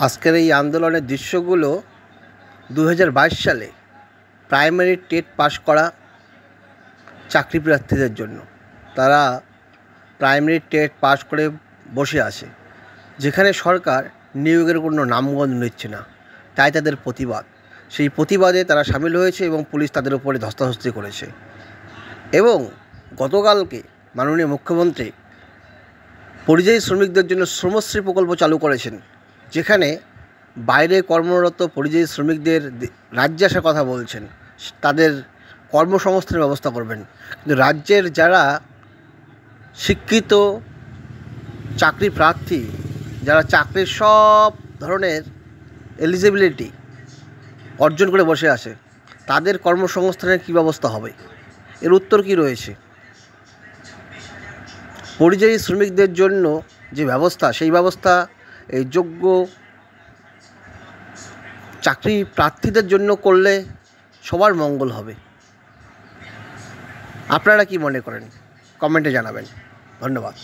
আজকের এই আন্দোলনের দৃশ্যগুলো 2022 সালে প্রাইমারি টেট পাস করা চাকরি প্রার্থীদের জন্য। তারা প্রাইমারি টেট পাস করে বসে আছে, যেখানে সরকার নিয়োগের কোনো নামগন্ধ নিচ্ছে না, তাই তাদের প্রতিবাদ। সেই প্রতিবাদে তারা সামিল হয়েছে এবং পুলিশ তাদের উপরে ধস্তাধস্তি করেছে। এবং গতকালকে মাননীয় মুখ্যমন্ত্রী পরিযায়ী শ্রমিকদের জন্য শ্রমশ্রী প্রকল্প চালু করেছেন, যেখানে বাইরে কর্মরত পরিযায়ী শ্রমিকদের রাজ্যে আসার কথা বলছেন, তাদের কর্মসংস্থানের ব্যবস্থা করবেন। কিন্তু রাজ্যের যারা শিক্ষিত চাকরি প্রার্থী, যারা চাকরির সব ধরনের এলিজিবিলিটি অর্জন করে বসে আছে, তাদের কর্মসংস্থানের কী ব্যবস্থা হবে? এর উত্তর কী রয়েছে? পরিযায়ী শ্রমিকদের জন্য যে ব্যবস্থা, সেই ব্যবস্থা এই যোগ্য চাকরি প্রার্থীদের জন্য করলে সবার মঙ্গল হবে। আপনারা কি মনে করেন? কমেন্টে জানাবেন। ধন্যবাদ।